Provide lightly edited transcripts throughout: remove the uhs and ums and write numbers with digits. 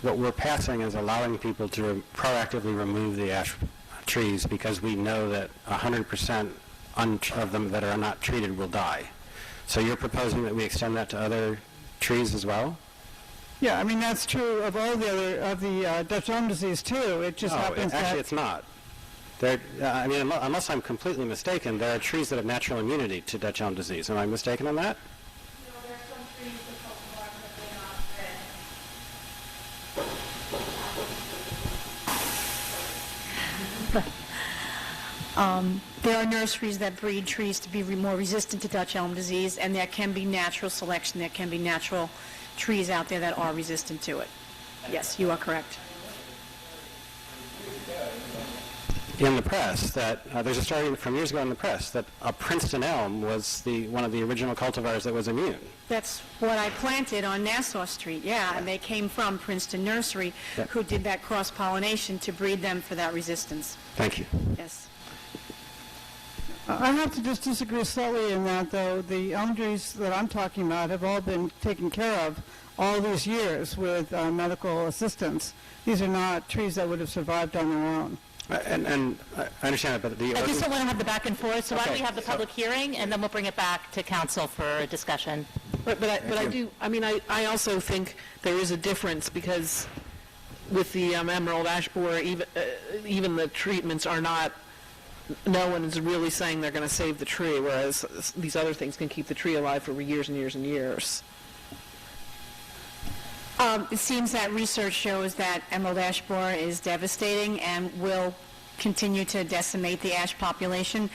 what we're passing is allowing people to proactively remove the ash trees because we know that 100% of them that are not treated will die. So you're proposing that we extend that to other trees as well? Yeah, I mean, that's true of all the other, of the Dutch elm disease too. It just happens actually that... it's not. There, I mean, unless I'm completely mistaken, there are trees that have natural immunity to Dutch elm disease. Am I mistaken on that? No, there are some trees that cultivar that they're not there are nurseries that breed trees to be more resistant to Dutch elm disease, and there can be natural selection. There can be natural trees out there that are resistant to it. Yes, you are correct. In the press, that there's a story from years ago in the press that a Princeton elm was one of the original cultivars that was immune. That's what I planted on Nassau Street, yeah, and they came from Princeton Nursery, who did that cross-pollination to breed them for that resistance. Thank you. Yes. I have to just disagree slightly in that, though. The elm trees that I'm talking about have all been taken care of all these years with medical assistance. These are not trees that would have survived on their own. And I understand that, but the... I just don't want to have the back and forth, so why don't we have the so- public hearing, and then we'll bring it back to council for a discussion. But I also think there is a difference because with the emerald ash borer, even the treatments are not, no one is really saying they're going to save the tree, whereas these other things can keep the tree alive for years and years and years. It seems that research shows that emerald ash borer is devastating and will continue to decimate the ash population.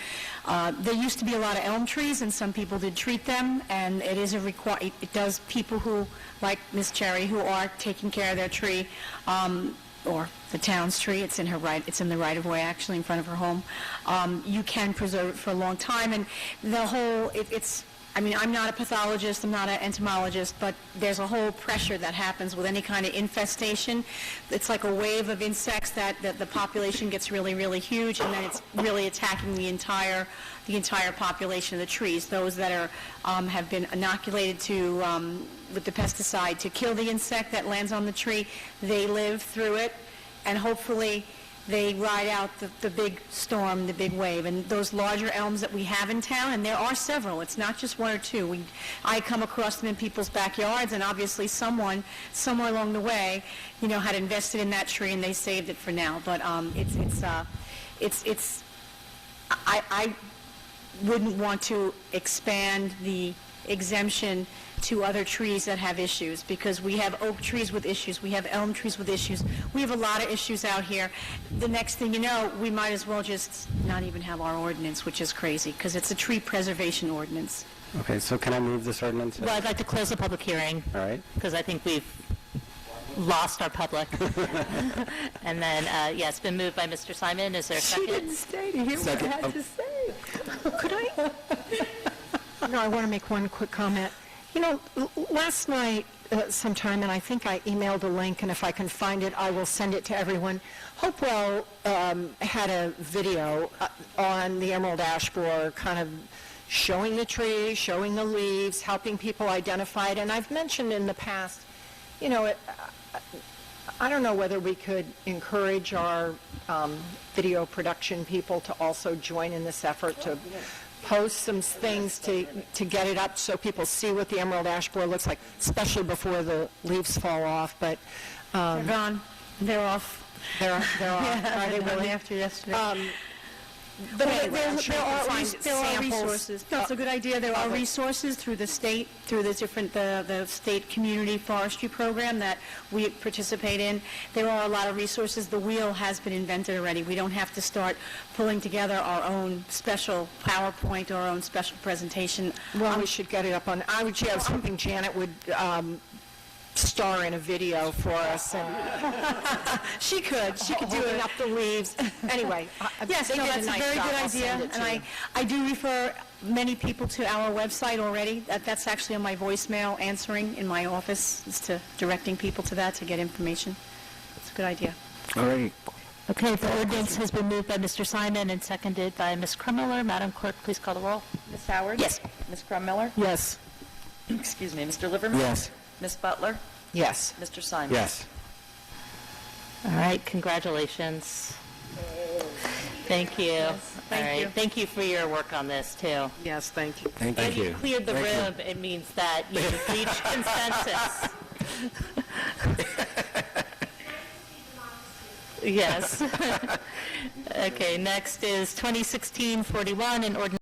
There used to be a lot of elm trees, and some people did treat them, and it is it does people who, like Miss Cherry, who are taking care of their tree, or the town's tree, it's in the right of way actually in front of her home. You can preserve it for a long time, and the whole I mean, I'm not a pathologist, I'm not an entomologist, but there's a whole pressure that happens with any kind of infestation. It's like a wave of insects that the population gets really, really huge, and then it's really attacking the entire population of the trees. Those that are have been inoculated with the pesticide to kill the insect that lands on the tree, they live through it, and hopefully they ride out the big storm, the big wave. And those larger elms that we have in town, and there are several, it's not just one or two. I come across them in people's backyards, and obviously someone, somewhere along the way, had invested in that tree and they saved it for now. But I wouldn't want to expand the exemption to other trees that have issues, because we have oak trees with issues, we have elm trees with issues, we have a lot of issues out here. The next thing you know, we might as well just not even have our ordinance, which is crazy, because it's a tree preservation ordinance. Okay, so can I move this ordinance? Well, I'd like to close the public hearing. All right. Because I think we've lost our public. And then, yeah, it's been moved by Mr. Simon. Is there a second? She didn't stay to hear what I had to say. Could I? No, I want to make one quick comment. Last night sometime, and I think I emailed a link, and if I can find it, I will send it to everyone. Hopewell had a video on the emerald ash borer, kind of showing the tree, showing the leaves, helping people identify it. And I've mentioned in the past, I don't know whether we could encourage our video production people to also join in this effort to post some things to get it up so people see what the emerald ash borer looks like, especially before the leaves fall off. But they're gone. They're off. They're off. Yeah, Are they really? after yesterday. But anyway, there are resources. No, it's a good idea. There are resources through the state, through the state community forestry program that we participate in. There are a lot of resources. The wheel has been invented already. We don't have to start pulling together our own special PowerPoint or our own special presentation. Well, we should get it up on. I was hoping Janet would star in a video for us, and she could do it. Up the leaves. Anyway, yes, no, that's a very good idea, and I do refer many people to our website already. That's actually on my voicemail answering in my office, is to directing people to that to get information. It's a good idea. All right. Okay, the ordinance has been moved by Mr. Simon and seconded by Ms. Crummiller. Madam Clerk, please call the roll. Ms. Howard? Yes. Ms. Crummiller? Yes. Excuse me, Mr. Livermore? Yes. Ms. Butler? Yes. Mr. Simon? Yes. All right, congratulations. Thank you. All thank you. right, thank you for your work on this, too. Yes, thank you. Thank When you. you cleared the room, it means that you've reached consensus. Yes. Okay, next is 2016-41, an ordinance